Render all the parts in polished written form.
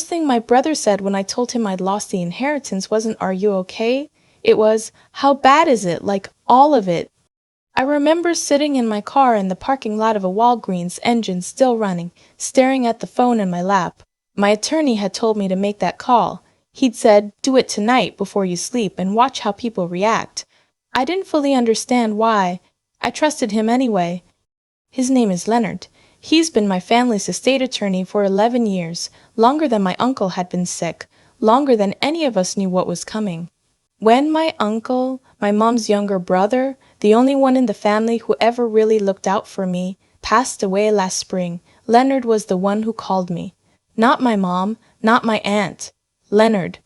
first thing my brother said when I told him I'd lost the inheritance wasn't, "Are you okay?" It was, "How bad is it? Like, all of it." I remember sitting in my car in the parking lot of a Walgreens, engine still running, staring at the phone in my lap. My attorney had told me to make that call. He'd said, "Do it tonight before you sleep and watch how people react." I didn't fully understand why. I trusted him anyway. His name is Leonard. He's been my family's estate attorney for 11 years, longer than my uncle had been sick, longer than any of us knew what was coming. When my uncle, my mom's younger brother, the only one in the family who ever really looked out for me, passed away last spring, Leonard was the one who called me. Not my mom, not my aunt. Leonard.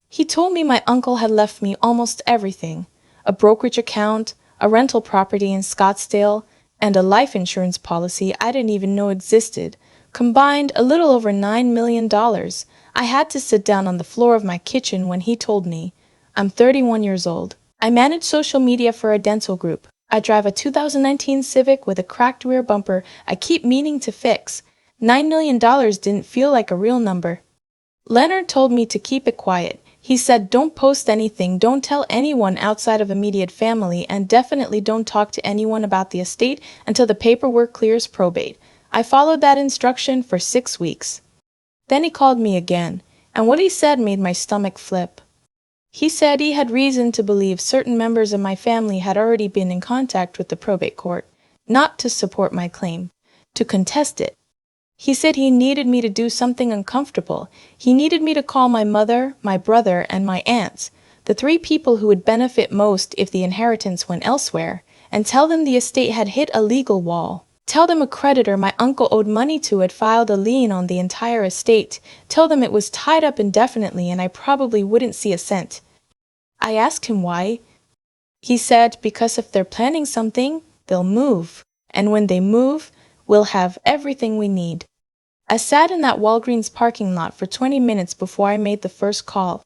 He told me my uncle had left me almost everything: a brokerage account, a rental property in Scottsdale, and a life insurance policy I didn't even know existed, combined a little over $9 million. I had to sit down on the floor of my kitchen when he told me. I'm 31 years old. I manage social media for a dental group. I drive a 2019 Civic with a cracked rear bumper I keep meaning to fix. $9 million didn't feel like a real number. Leonard told me to keep it quiet. He said, "Don't post anything, don't tell anyone outside of immediate family, and definitely don't talk to anyone about the estate until the paperwork clears probate." I followed that instruction for 6 weeks. Then he called me again, and what he said made my stomach flip. He said he had reason to believe certain members of my family had already been in contact with the probate court, not to support my claim, to contest it. He said he needed me to do something uncomfortable. He needed me to call my mother, my brother, and my aunts, the 3 people who would benefit most if the inheritance went elsewhere, and tell them the estate had hit a legal wall. Tell them a creditor my uncle owed money to had filed a lien on the entire estate. Tell them it was tied up indefinitely and I probably wouldn't see a cent. I asked him why. He said because if they're planning something, they'll move. And when they move, we'll have everything we need. I sat in that Walgreens parking lot for 20 minutes before I made the first call.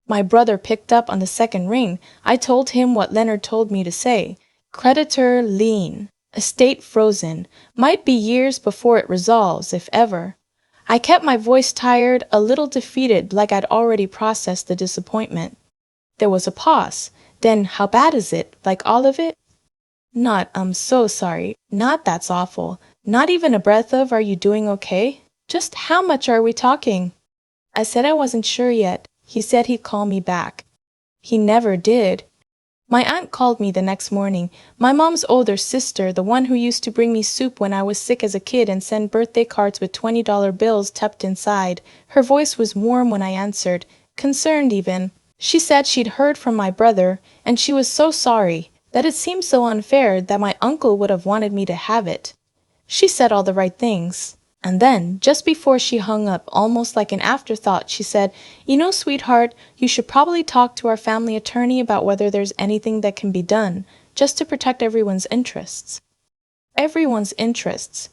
My brother picked up on the second ring. I told him what Leonard told me to say. Creditor lien. Estate frozen. Might be years before it resolves, if ever. I kept my voice tired, a little defeated, like I'd already processed the disappointment. There was a pause. Then, "How bad is it? Like all of it?" Not, "I'm so sorry." Not, "That's awful." Not even a breath of, "Are you doing okay?" Just, "How much are we talking?" I said I wasn't sure yet. He said he'd call me back. He never did. My aunt called me the next morning. My mom's older sister, the one who used to bring me soup when I was sick as a kid and send birthday cards with $20 bills tucked inside. Her voice was warm when I answered, concerned even. She said she'd heard from my brother, and she was so sorry, that it seemed so unfair that my uncle would have wanted me to have it. She said all the right things. And then, just before she hung up, almost like an afterthought, she said, "You know, sweetheart, you should probably talk to our family attorney about whether there's anything that can be done, just to protect everyone's interests." Everyone's interests.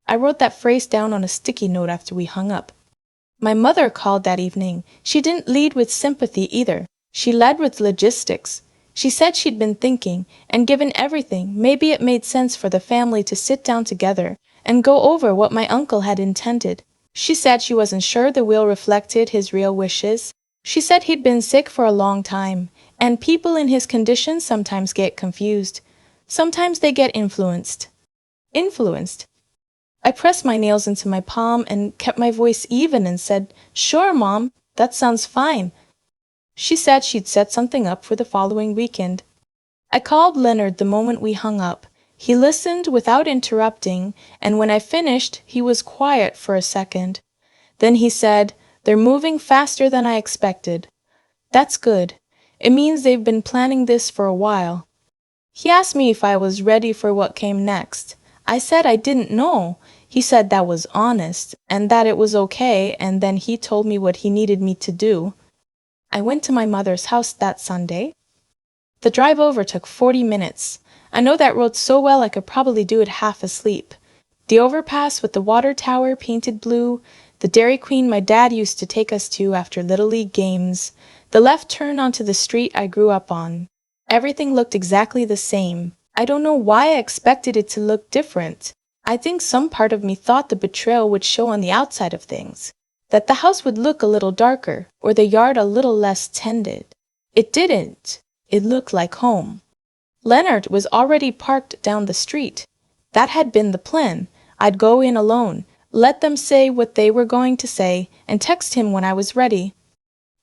I wrote that phrase down on a sticky note after we hung up. My mother called that evening. She didn't lead with sympathy either. She led with logistics. She said she'd been thinking, and given everything, maybe it made sense for the family to sit down together and go over what my uncle had intended. She said she wasn't sure the will reflected his real wishes. She said he'd been sick for a long time, and people in his condition sometimes get confused. Sometimes they get influenced. Influenced. I pressed my nails into my palm and kept my voice even and said, "Sure, Mom, that sounds fine." She said she'd set something up for the following weekend. I called Leonard the moment we hung up. He listened without interrupting, and when I finished, he was quiet for a second. Then he said, "They're moving faster than I expected." That's good. It means they've been planning this for a while. He asked me if I was ready for what came next. I said I didn't know. He said that was honest, and that it was okay, and then he told me what he needed me to do. I went to my mother's house that Sunday. The drive over took 40 minutes. I know that road so well I could probably do it half asleep. The overpass with the water tower painted blue, the Dairy Queen my dad used to take us to after Little League games, the left turn onto the street I grew up on. Everything looked exactly the same. I don't know why I expected it to look different. I think some part of me thought the betrayal would show on the outside of things. that the house would look a little darker or the yard a little less tended. It didn't. It looked like home. Leonard was already parked down the street. That had been the plan. I'd go in alone, let them say what they were going to say, and text him when I was ready.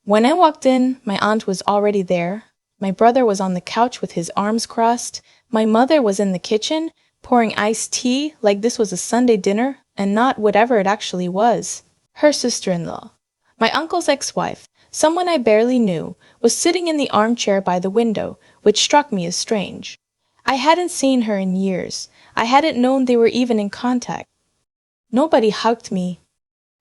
When I walked in, my aunt was already there. My brother was on the couch with his arms crossed. My mother was in the kitchen, pouring iced tea like this was a Sunday dinner and not whatever it actually was. Her sister-in-law, my uncle's ex-wife, someone I barely knew, was sitting in the armchair by the window, which struck me as strange. I hadn't seen her in years. I hadn't known they were even in contact. Nobody hugged me.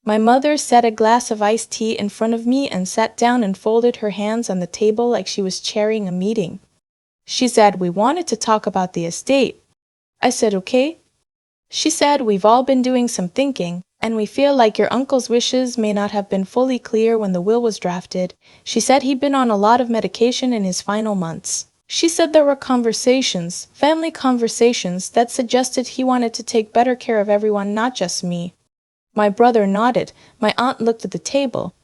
My mother set a glass of iced tea in front of me and sat down and folded her hands on the table like she was chairing a meeting. She said we wanted to talk about the estate. I said okay. She said we've all been doing some thinking, and we feel like your uncle's wishes may not have been fully clear when the will was drafted. She said he'd been on a lot of medication in his final months. She said there were conversations, family conversations, that suggested he wanted to take better care of everyone, not just me. My brother nodded. My aunt looked at the table.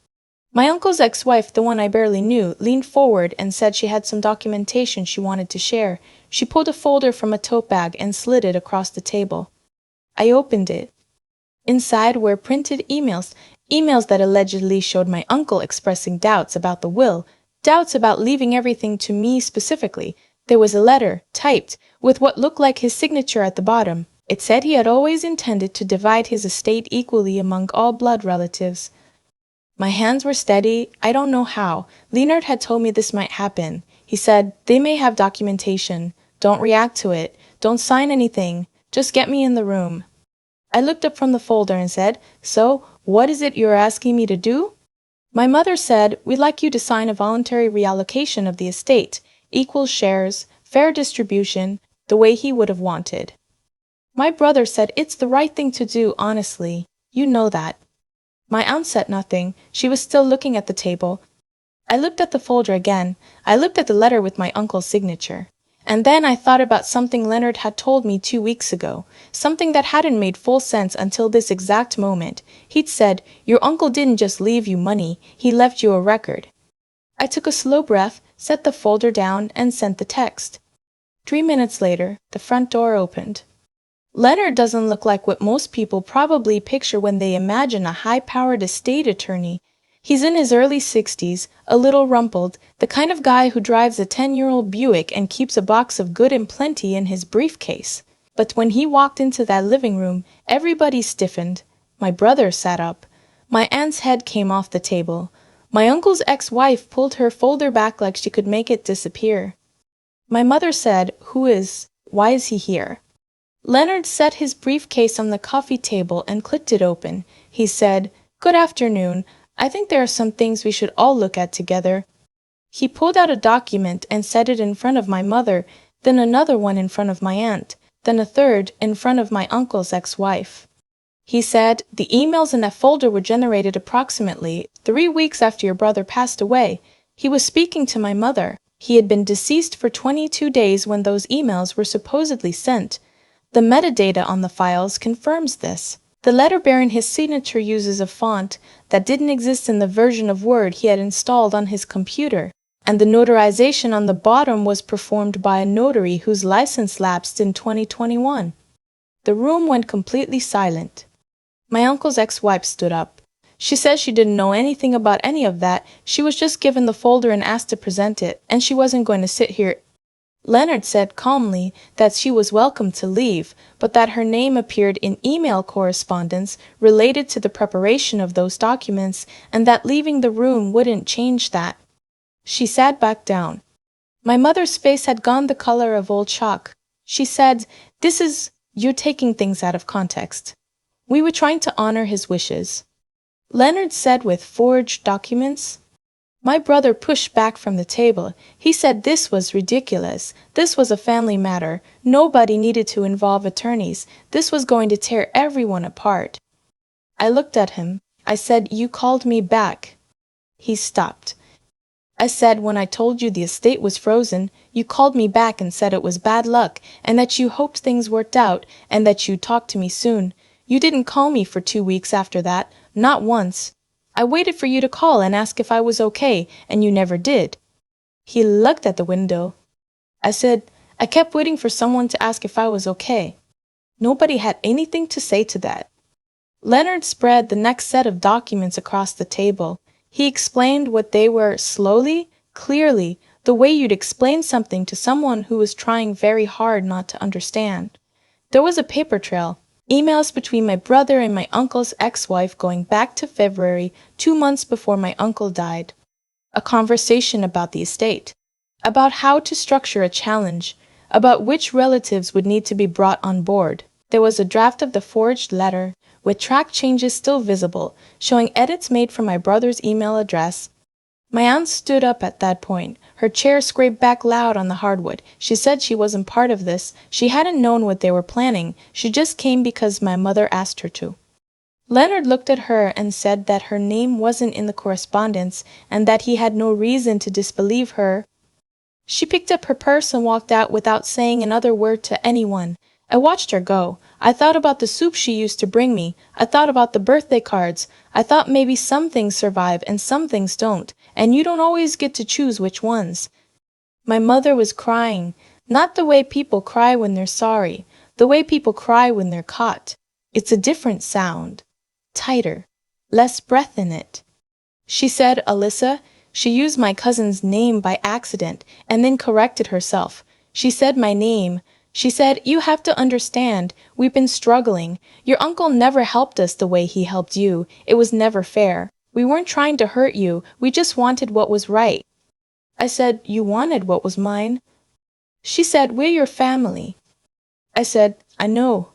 My uncle's ex-wife, the one I barely knew, leaned forward and said she had some documentation she wanted to share. She pulled a folder from a tote bag and slid it across the table. I opened it. Inside were printed emails that allegedly showed my uncle expressing doubts about the will, doubts about leaving everything to me specifically. There was a letter, typed, with what looked like his signature at the bottom. It said he had always intended to divide his estate equally among all blood relatives. My hands were steady. I don't know how. Leonard had told me this might happen. He said, they may have documentation. Don't react to it. Don't sign anything. Just get me in the room. I looked up from the folder and said, so, what is it you're asking me to do? My mother said, we'd like you to sign a voluntary reallocation of the estate, equal shares, fair distribution, the way he would have wanted. My brother said it's the right thing to do, honestly. You know that. My aunt said nothing. She was still looking at the table. I looked at the folder again. I looked at the letter with my uncle's signature. And then I thought about something Leonard had told me 2 weeks ago, something that hadn't made full sense until this exact moment. He'd said, your uncle didn't just leave you money, he left you a record. I took a slow breath, set the folder down, and sent the text. 3 minutes later, the front door opened. Leonard doesn't look like what most people probably picture when they imagine a high-powered estate attorney. He's in his early 60s, a little rumpled, the kind of guy who drives a 10-year-old Buick and keeps a box of Good and Plenty in his briefcase. But when he walked into that living room, everybody stiffened. My brother sat up. My aunt's head came off the table. My uncle's ex-wife pulled her folder back like she could make it disappear. My mother said, why is he here? Leonard set his briefcase on the coffee table and clicked it open. He said, good afternoon. I think there are some things we should all look at together. He pulled out a document and set it in front of my mother, then another one in front of my aunt, then a third in front of my uncle's ex-wife. He said, the emails in that folder were generated approximately 3 weeks after your brother passed away. He was speaking to my mother. He had been deceased for 22 days when those emails were supposedly sent. The metadata on the files confirms this. The letter bearing his signature uses a font that didn't exist in the version of Word he had installed on his computer, and the notarization on the bottom was performed by a notary whose license lapsed in 2021. The room went completely silent. My uncle's ex-wife stood up. She said she didn't know anything about any of that. She was just given the folder and asked to present it, and she wasn't going to sit here. Leonard said calmly that she was welcome to leave, but that her name appeared in email correspondence related to the preparation of those documents, and that leaving the room wouldn't change that. She sat back down. My mother's face had gone the color of old chalk. She said, you're taking things out of context. We were trying to honor his wishes. Leonard said with forged documents. My brother pushed back from the table. He said this was ridiculous. This was a family matter. Nobody needed to involve attorneys. This was going to tear everyone apart. I looked at him. I said, you called me back. He stopped. I said, when I told you the estate was frozen, you called me back and said it was bad luck, and that you hoped things worked out, and that you'd talk to me soon. You didn't call me for 2 weeks after that, not once. I waited for you to call and ask if I was okay, and you never did." He looked at the window. I said, "I kept waiting for someone to ask if I was okay." Nobody had anything to say to that. Leonard spread the next set of documents across the table. He explained what they were slowly, clearly, the way you'd explain something to someone who was trying very hard not to understand. There was a paper trail, emails between my brother and my uncle's ex-wife going back to February, 2 months before my uncle died. A conversation about the estate, about how to structure a challenge, about which relatives would need to be brought on board. There was a draft of the forged letter, with track changes still visible, showing edits made from my brother's email address. My aunt stood up at that point. Her chair scraped back loud on the hardwood. She said she wasn't part of this. She hadn't known what they were planning. She just came because my mother asked her to. Leonard looked at her and said that her name wasn't in the correspondence and that he had no reason to disbelieve her. She picked up her purse and walked out without saying another word to anyone. I watched her go. I thought about the soup she used to bring me. I thought about the birthday cards. I thought maybe some things survive and some things don't, and you don't always get to choose which ones. My mother was crying, not the way people cry when they're sorry, the way people cry when they're caught. It's a different sound, tighter, less breath in it. She said, "Alyssa," she used my cousin's name by accident and then corrected herself. She said my name. She said, "You have to understand, we've been struggling. Your uncle never helped us the way he helped you. It was never fair. We weren't trying to hurt you. We just wanted what was right." I said, "You wanted what was mine?" She said, "We're your family." I said, "I know."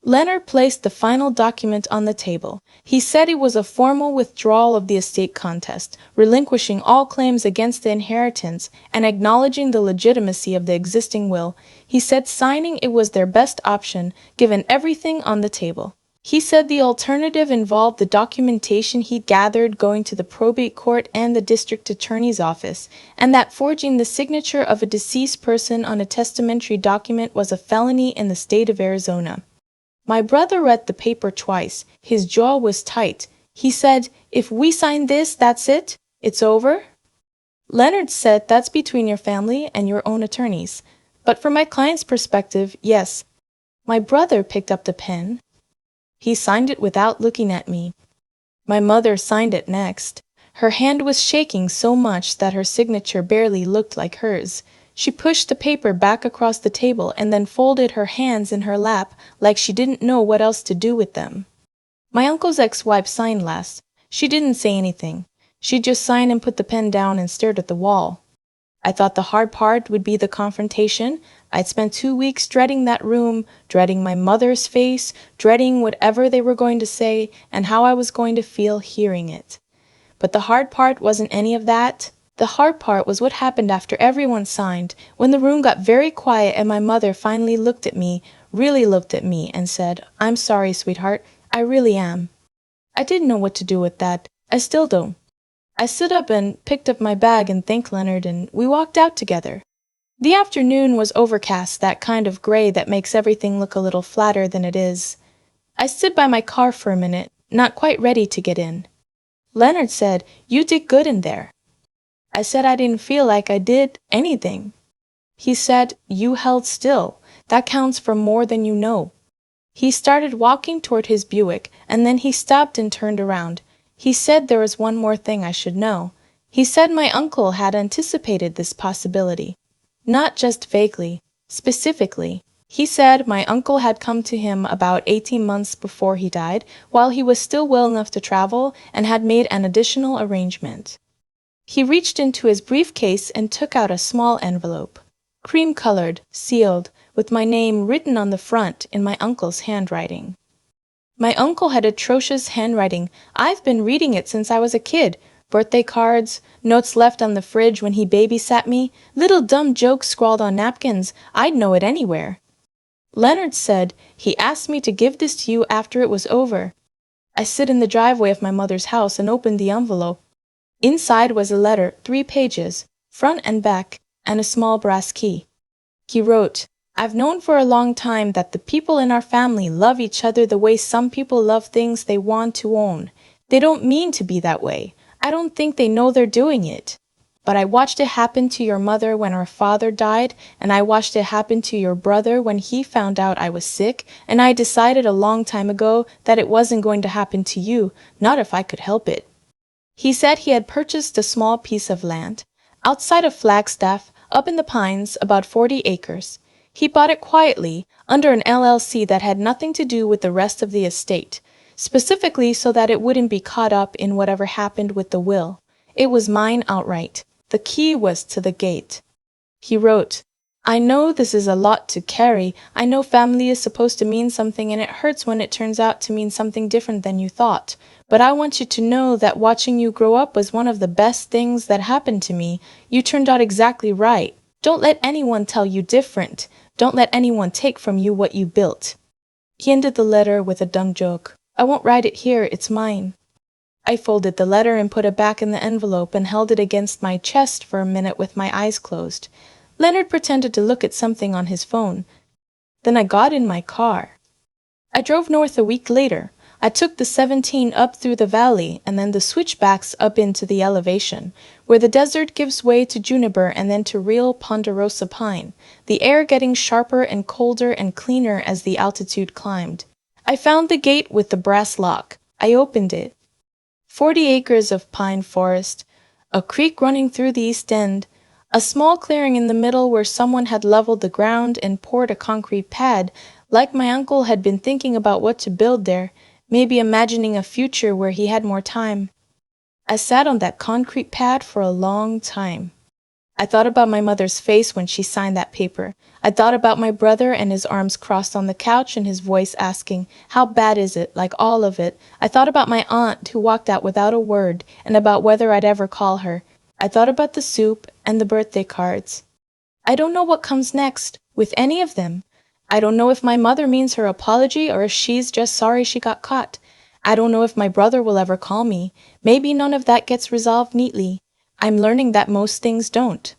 Leonard placed the final document on the table. He said it was a formal withdrawal of the estate contest, relinquishing all claims against the inheritance and acknowledging the legitimacy of the existing will. He said signing it was their best option, given everything on the table. He said the alternative involved the documentation he'd gathered going to the probate court and the district attorney's office, and that forging the signature of a deceased person on a testamentary document was a felony in the state of Arizona. My brother read the paper twice. His jaw was tight. He said, "If we sign this, that's it? It's over?" Leonard said, "That's between your family and your own attorneys. But from my client's perspective, yes." My brother picked up the pen. He signed it without looking at me. My mother signed it next. Her hand was shaking so much that her signature barely looked like hers. She pushed the paper back across the table and then folded her hands in her lap like she didn't know what else to do with them. My uncle's ex-wife signed last. She didn't say anything. She just signed and put the pen down and stared at the wall. I thought the hard part would be the confrontation. I'd spent 2 weeks dreading that room, dreading my mother's face, dreading whatever they were going to say and how I was going to feel hearing it. But the hard part wasn't any of that. The hard part was what happened after everyone signed, when the room got very quiet and my mother finally looked at me, really looked at me, and said, "I'm sorry, sweetheart, I really am." I didn't know what to do with that. I still don't. I stood up and picked up my bag and thanked Leonard, and we walked out together. The afternoon was overcast, that kind of gray that makes everything look a little flatter than it is. I stood by my car for a minute, not quite ready to get in. Leonard said, "You did good in there." I said I didn't feel like I did anything. He said, "You held still. That counts for more than you know." He started walking toward his Buick, and then he stopped and turned around. He said there was one more thing I should know. He said my uncle had anticipated this possibility. Not just vaguely, specifically. He said my uncle had come to him about 18 months before he died, while he was still well enough to travel, and had made an additional arrangement. He reached into his briefcase and took out a small envelope, cream-colored, sealed, with my name written on the front in my uncle's handwriting. My uncle had atrocious handwriting. I've been reading it since I was a kid. Birthday cards, notes left on the fridge when he babysat me, little dumb jokes scrawled on napkins. I'd know it anywhere. Leonard said he asked me to give this to you after it was over. I stood in the driveway of my mother's house and opened the envelope. Inside was a letter, 3 pages, front and back, and a small brass key. He wrote, "I've known for a long time that the people in our family love each other the way some people love things they want to own. They don't mean to be that way. I don't think they know they're doing it. But I watched it happen to your mother when our father died, and I watched it happen to your brother when he found out I was sick, and I decided a long time ago that it wasn't going to happen to you, not if I could help it." He said he had purchased a small piece of land outside of Flagstaff, up in the Pines, about 40 acres. He bought it quietly, under an LLC that had nothing to do with the rest of the estate, specifically so that it wouldn't be caught up in whatever happened with the will. It was mine outright. The key was to the gate. He wrote, "I know this is a lot to carry. I know family is supposed to mean something and it hurts when it turns out to mean something different than you thought. But I want you to know that watching you grow up was one of the best things that happened to me. You turned out exactly right. Don't let anyone tell you different. Don't let anyone take from you what you built." He ended the letter with a dumb joke. "I won't write it here, it's mine." I folded the letter and put it back in the envelope and held it against my chest for a minute with my eyes closed. Leonard pretended to look at something on his phone. Then I got in my car. I drove north a week later. I took the 17 up through the valley and then the switchbacks up into the elevation, where the desert gives way to juniper and then to real ponderosa pine, the air getting sharper and colder and cleaner as the altitude climbed. I found the gate with the brass lock. I opened it. 40 acres of pine forest, a creek running through the east end, a small clearing in the middle where someone had leveled the ground and poured a concrete pad, like my uncle had been thinking about what to build there, maybe imagining a future where he had more time. I sat on that concrete pad for a long time. I thought about my mother's face when she signed that paper. I thought about my brother and his arms crossed on the couch and his voice asking, "How bad is it?" like all of it. I thought about my aunt who walked out without a word and about whether I'd ever call her. I thought about the soup and the birthday cards. I don't know what comes next with any of them. I don't know if my mother means her apology or if she's just sorry she got caught. I don't know if my brother will ever call me. Maybe none of that gets resolved neatly. I'm learning that most things don't.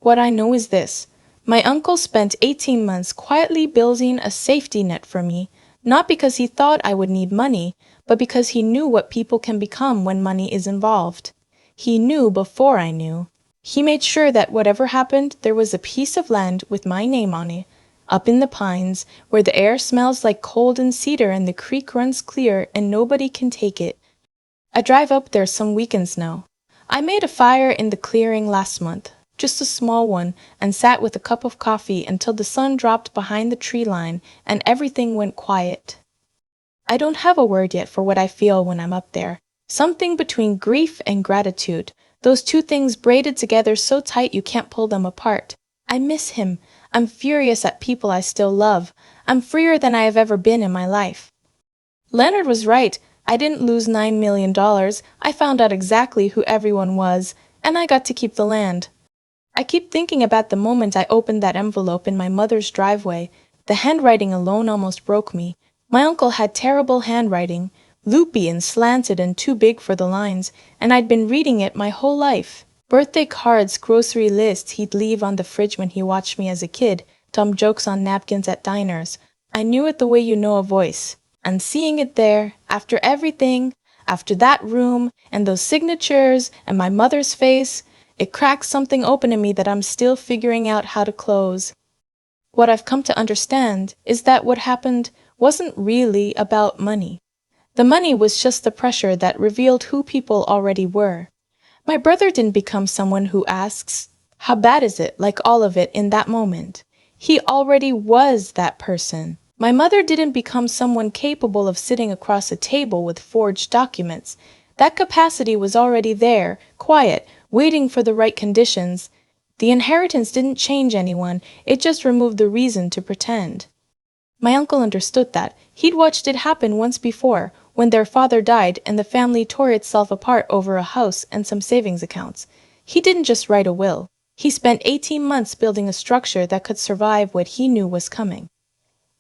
What I know is this. My uncle spent 18 months quietly building a safety net for me, not because he thought I would need money, but because he knew what people can become when money is involved. He knew before I knew. He made sure that whatever happened, there was a piece of land with my name on it, up in the pines, where the air smells like cold and cedar and the creek runs clear and nobody can take it. I drive up there some weekends now. I made a fire in the clearing last month, just a small one, and sat with a cup of coffee until the sun dropped behind the tree line and everything went quiet. I don't have a word yet for what I feel when I'm up there. Something between grief and gratitude, those two things braided together so tight you can't pull them apart. I miss him. I'm furious at people I still love. I'm freer than I have ever been in my life. Leonard was right. I didn't lose $9 million. I found out exactly who everyone was, and I got to keep the land. I keep thinking about the moment I opened that envelope in my mother's driveway. The handwriting alone almost broke me. My uncle had terrible handwriting, loopy and slanted and too big for the lines, and I'd been reading it my whole life. Birthday cards, grocery lists he'd leave on the fridge when he watched me as a kid, dumb jokes on napkins at diners. I knew it the way you know a voice. And seeing it there, after everything, after that room, and those signatures, and my mother's face, it cracked something open in me that I'm still figuring out how to close. What I've come to understand is that what happened wasn't really about money. The money was just the pressure that revealed who people already were. My brother didn't become someone who asks, "How bad is it?" like all of it in that moment. He already was that person. My mother didn't become someone capable of sitting across a table with forged documents. That capacity was already there, quiet, waiting for the right conditions. The inheritance didn't change anyone, it just removed the reason to pretend. My uncle understood that. He'd watched it happen once before, when their father died and the family tore itself apart over a house and some savings accounts. He didn't just write a will. He spent 18 months building a structure that could survive what he knew was coming.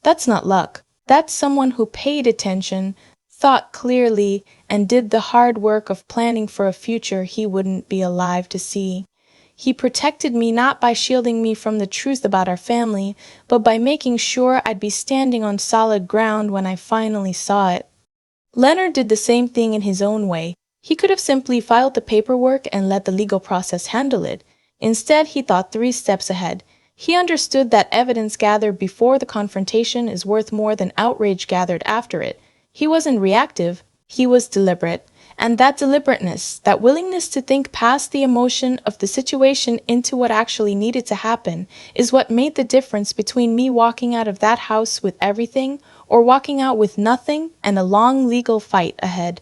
That's not luck. That's someone who paid attention, thought clearly, and did the hard work of planning for a future he wouldn't be alive to see. He protected me not by shielding me from the truth about our family, but by making sure I'd be standing on solid ground when I finally saw it. Leonard did the same thing in his own way. He could have simply filed the paperwork and let the legal process handle it. Instead, he thought 3 steps ahead. He understood that evidence gathered before the confrontation is worth more than outrage gathered after it. He wasn't reactive, he was deliberate. And that deliberateness, that willingness to think past the emotion of the situation into what actually needed to happen, is what made the difference between me walking out of that house with everything or walking out with nothing and a long legal fight ahead.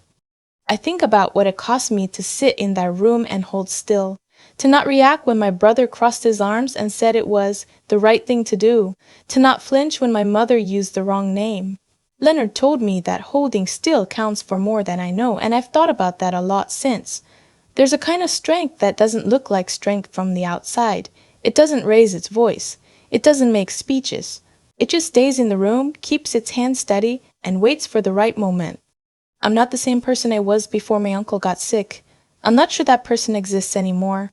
I think about what it cost me to sit in that room and hold still, to not react when my brother crossed his arms and said it was the right thing to do, to not flinch when my mother used the wrong name. Leonard told me that holding still counts for more than I know, and I've thought about that a lot since. There's a kind of strength that doesn't look like strength from the outside. It doesn't raise its voice. It doesn't make speeches. It just stays in the room, keeps its hand steady, and waits for the right moment. I'm not the same person I was before my uncle got sick. I'm not sure that person exists anymore.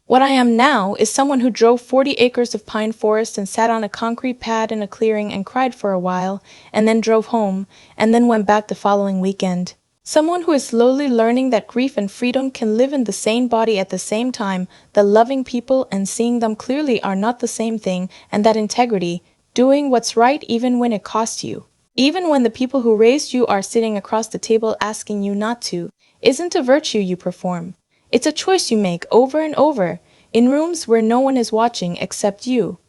What I am now is someone who drove 40 acres of pine forest and sat on a concrete pad in a clearing and cried for a while, and then drove home, and then went back the following weekend. Someone who is slowly learning that grief and freedom can live in the same body at the same time, that loving people and seeing them clearly are not the same thing, and that integrity, doing what's right even when it costs you, even when the people who raised you are sitting across the table asking you not to, isn't a virtue you perform. It's a choice you make over and over, in rooms where no one is watching except you.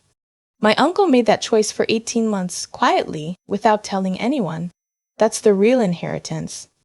My uncle made that choice for 18 months, quietly, without telling anyone. That's the real inheritance.